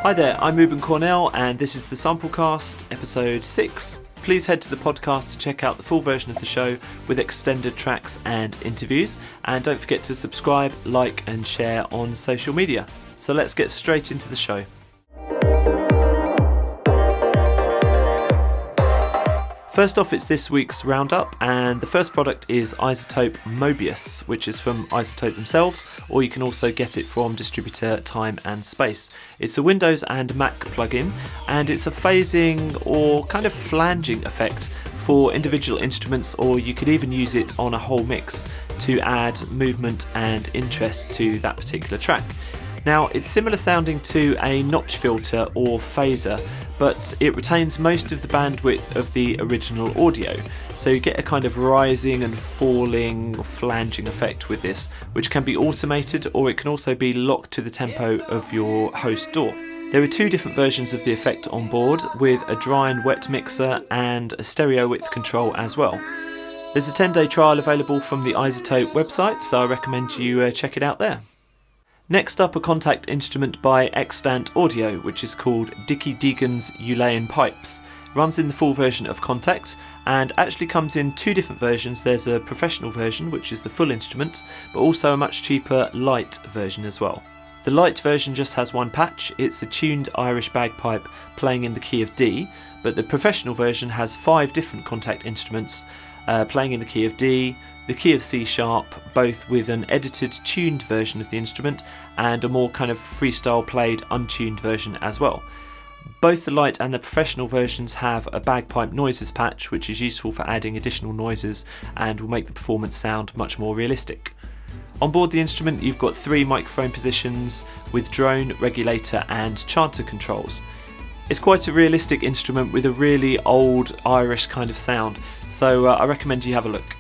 Hi there, I'm Ruben Cornell and this is the Samplecast, episode 6. Please head to the podcast to check out the full version of the show with extended tracks and interviews, and don't forget to subscribe, like and share on social media. So let's get straight into the show. First off, it's this week's Roundup, and the first product is iZotope Mobius, which is from iZotope themselves, or you can also get it from distributor Time and Space. It's a Windows and Mac plugin, and it's a phasing or kind of flanging effect for individual instruments, or you could even use it on a whole mix to add movement and interest to that particular track. Now, it's similar sounding to a notch filter or phaser, but it retains most of the bandwidth of the original audio, so you get a kind of rising and falling flanging effect with this, which can be automated or it can also be locked to the tempo of your host DAW. There are two different versions of the effect on board, with a dry and wet mixer and a stereo width control as well. There's a 10-day trial available from the iZotope website, so I recommend you check it out there. Next up, a contact instrument by Xtant Audio, which is called Dicky Deegan's Uilleann pipes. It runs in the full version of Contact and actually comes in two different versions. There's a professional version, which is the full instrument, but also a much cheaper light version as well. The light version just has one patch. It's a tuned Irish bagpipe playing in the key of D, but the professional version has 5 different contact instruments playing in the key of D, the key of C sharp, both with an edited tuned version of the instrument and a more kind of freestyle played untuned version as well. Both the light and the professional versions have a bagpipe noises patch, which is useful for adding additional noises and will make the performance sound much more realistic. On board the instrument you've got 3 microphone positions with drone, regulator and chanter controls. It's quite a realistic instrument with a really old Irish kind of sound, so I recommend you have a look.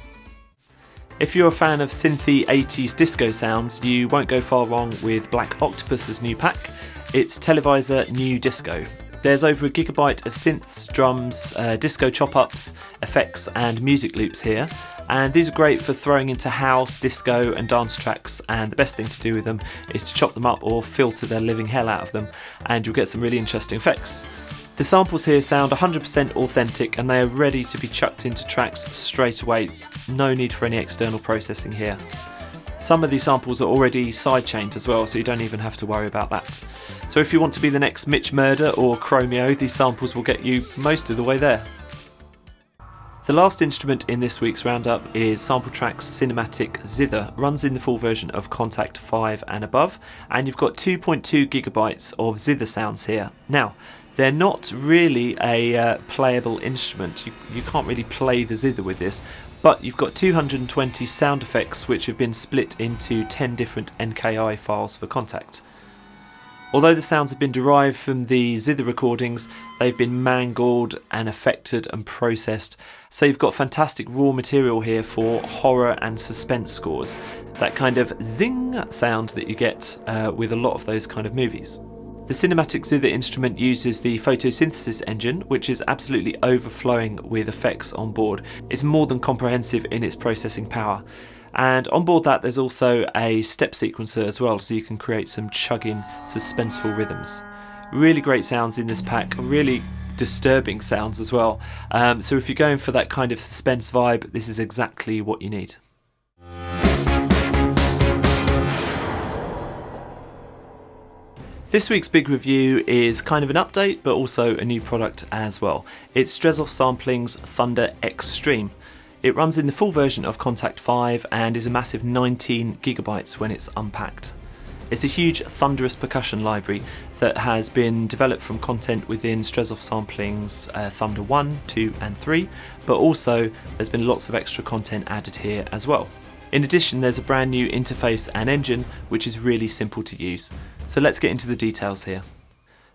If you're a fan of synthy 80s disco sounds, you won't go far wrong with Black Octopus's new pack. It's Televisor NuDisco. There's over 1 gigabyte of synths, drums, disco chop-ups, effects and music loops here, and these are great for throwing into house, disco and dance tracks, and the best thing to do with them is to chop them up or filter the living hell out of them, and you'll get some really interesting effects. The samples here sound 100% authentic and they are ready to be chucked into tracks straight away. No need for any external processing here. Some of these samples are already sidechained as well, so you don't even have to worry about that. So if you want to be the next Mitch Murder or Chromeo, these samples will get you most of the way there. The last instrument in this week's roundup is Sampletraxx Cinematic Zither. Runs in the full version of Contact 5 and above, and you've got 2.2 gigabytes of Zither sounds here. Now, they're not really a playable instrument. You can't really play the Zither with this, but you've got 220 sound effects which have been split into 10 different NKI files for Contact. Although the sounds have been derived from the Zither recordings, they've been mangled and affected and processed, so you've got fantastic raw material here for horror and suspense scores. That kind of zing sound that you get with a lot of those kind of movies. The Cinematic Zither instrument uses the photosynthesis engine, which is absolutely overflowing with effects on board. It's more than comprehensive in its processing power. And on board that there's also a step sequencer as well, so you can create some chugging, suspenseful rhythms. Really great sounds in this pack, really disturbing sounds as well. So if you're going for that kind of suspense vibe, this is exactly what you need. This week's big review is kind of an update, but also a new product as well. It's Strezov Sampling's Thunder X3M. It runs in the full version of Contact 5 and is a massive 19 gigabytes when it's unpacked. It's a huge thunderous percussion library that has been developed from content within Strezov Sampling's Thunder 1, 2 and 3, but also there's been lots of extra content added here as well. In addition, there's a brand new interface and engine which is really simple to use. So let's get into the details here.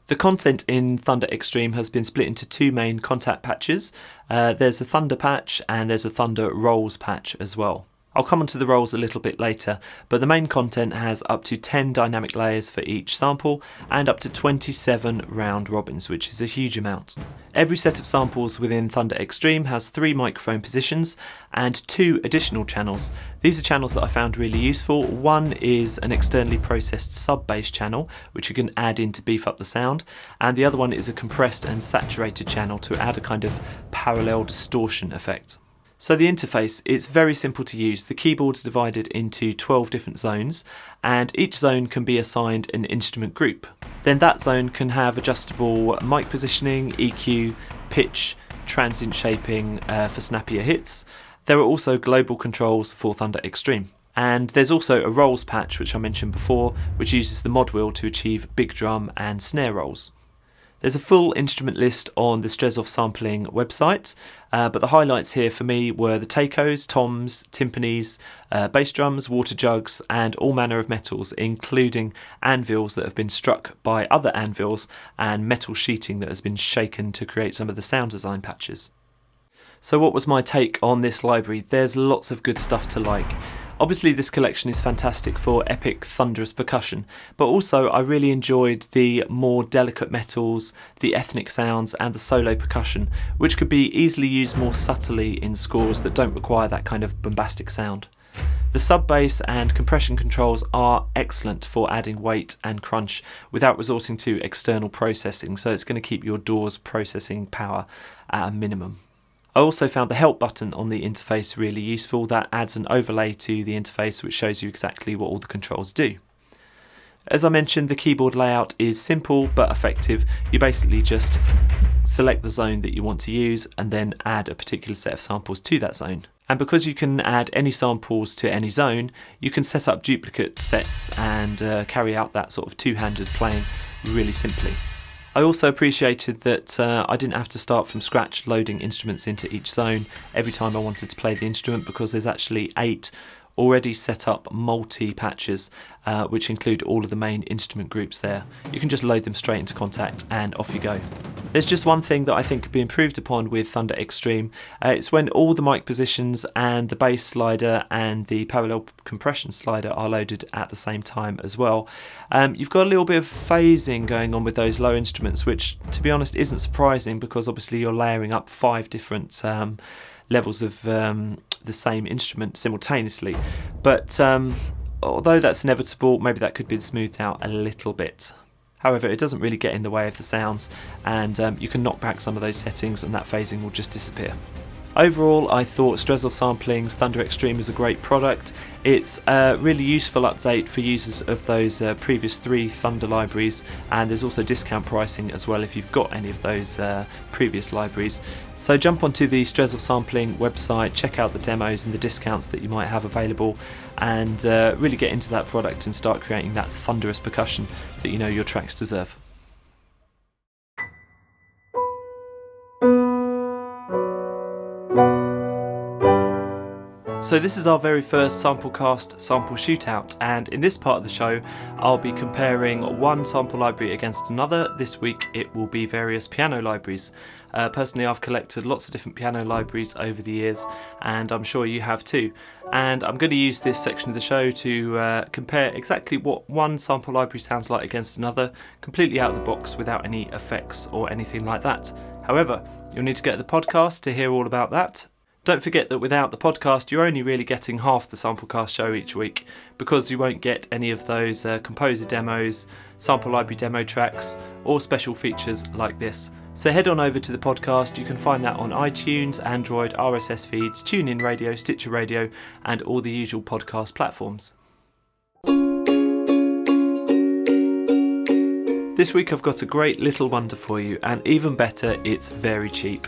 The content in Thunder X3M has been split into 2 main contact patches. There's a Thunder patch and there's a Thunder Rolls patch as well. I'll come onto the rolls a little bit later, but the main content has up to 10 dynamic layers for each sample and up to 27 round robins, which is a huge amount. Every set of samples within Thunder X3M has 3 microphone positions and 2 additional channels. These are channels that I found really useful. One is an externally processed sub-bass channel, which you can add in to beef up the sound, and the other one is a compressed and saturated channel to add a kind of parallel distortion effect. So the interface, it's very simple to use. The keyboard's divided into 12 different zones, and each zone can be assigned an instrument group. Then that zone can have adjustable mic positioning, EQ, pitch, transient shaping for snappier hits. There are also global controls for Thunder X3M. And there's also a rolls patch, which I mentioned before, which uses the mod wheel to achieve big drum and snare rolls. There's a full instrument list on the Strezov Sampling website, but the highlights here for me were the taikos, toms, timpanis, bass drums, water jugs, and all manner of metals, including anvils that have been struck by other anvils and metal sheeting that has been shaken to create some of the sound design patches. So what was my take on this library? There's lots of good stuff to like. Obviously this collection is fantastic for epic thunderous percussion, but also I really enjoyed the more delicate metals, the ethnic sounds and the solo percussion, which could be easily used more subtly in scores that don't require that kind of bombastic sound. The sub-bass and compression controls are excellent for adding weight and crunch without resorting to external processing, so it's going to keep your DAW's processing power at a minimum. I also found the help button on the interface really useful. That adds an overlay to the interface which shows you exactly what all the controls do. As I mentioned, the keyboard layout is simple but effective. You basically just select the zone that you want to use and then add a particular set of samples to that zone. And because you can add any samples to any zone, you can set up duplicate sets and carry out that sort of two-handed playing really simply. I also appreciated that I didn't have to start from scratch loading instruments into each zone every time I wanted to play the instrument, because there's actually 8 already set up multi-patches which include all of the main instrument groups there. You can just load them straight into Kontakt and off you go. There's just one thing that I think could be improved upon with Thunder X3M. It's when all the mic positions and the bass slider and the parallel compression slider are loaded at the same time as well. You've got a little bit of phasing going on with those low instruments, which to be honest isn't surprising, because obviously you're layering up 5 different levels of the same instrument simultaneously. But although that's inevitable, maybe that could be smoothed out a little bit. However, it doesn't really get in the way of the sounds, and you can knock back some of those settings and that phasing will just disappear. Overall, I thought Strezov Sampling's Thunder X3M is a great product. It's a really useful update for users of those previous 3 Thunder libraries, and there's also discount pricing as well if you've got any of those previous libraries. So jump onto the Strezov Sampling website, check out the demos and the discounts that you might have available, and really get into that product and start creating that thunderous percussion that you know your tracks deserve. So this is our very first Samplecast sample shootout, and in this part of the show I'll be comparing one sample library against another. This week it will be various piano libraries. Personally, I've collected lots of different piano libraries over the years, and I'm sure you have too. And I'm going to use this section of the show to compare exactly what one sample library sounds like against another, completely out of the box without any effects or anything like that. However, you'll need to get the podcast to hear all about that. Don't forget that without the podcast you're only really getting half the Samplecast show each week, because you won't get any of those composer demos, sample library demo tracks, or special features like this. So head on over to the podcast. You can find that on iTunes, Android, RSS feeds, TuneIn Radio, Stitcher Radio, and all the usual podcast platforms. This week I've got a great little wonder for you, and even better, it's very cheap.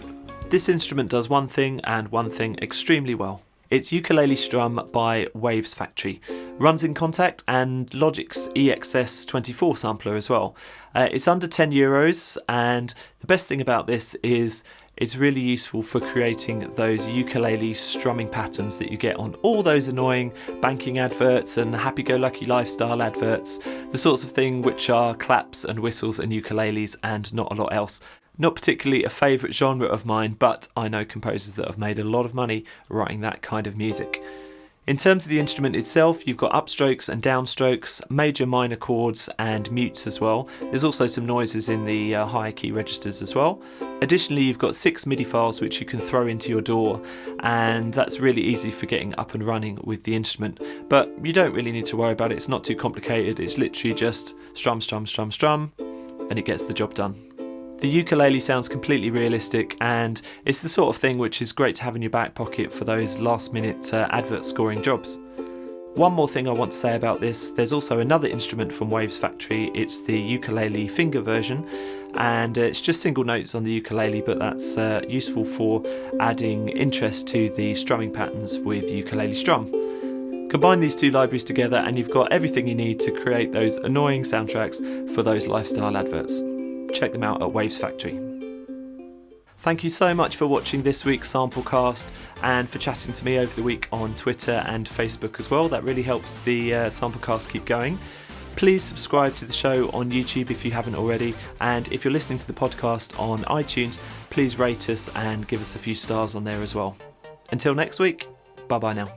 This instrument does one thing and one thing extremely well. It's Ukulele Strum by Wavesfactory. Runs in Kontakt and Logic's EXS24 sampler as well. It's under €10, and the best thing about this is it's really useful for creating those ukulele strumming patterns that you get on all those annoying banking adverts and happy-go-lucky lifestyle adverts, the sorts of thing which are claps and whistles and ukuleles and not a lot else. Not particularly a favourite genre of mine, but I know composers that have made a lot of money writing that kind of music. In terms of the instrument itself, you've got upstrokes and downstrokes, major minor chords and mutes as well. There's also some noises in the higher key registers as well. Additionally, you've got 6 MIDI files which you can throw into your DAW, and that's really easy for getting up and running with the instrument. But you don't really need to worry about it, it's not too complicated, it's literally just strum, strum, strum, strum, and it gets the job done. The ukulele sounds completely realistic, and it's the sort of thing which is great to have in your back pocket for those last minute advert scoring jobs. One more thing I want to say about this, there's also another instrument from Wavesfactory. It's the ukulele finger version, and it's just single notes on the ukulele, but that's useful for adding interest to the strumming patterns with ukulele strum. Combine these two libraries together and you've got everything you need to create those annoying soundtracks for those lifestyle adverts. Check them out at Wavesfactory. Thank you so much for watching this week's Samplecast and for chatting to me over the week on Twitter and Facebook as well. That really helps the Samplecast keep going. Please subscribe to the show on YouTube if you haven't already, and if you're listening to the podcast on iTunes, please rate us and give us a few stars on there as well. Until next week, bye bye now.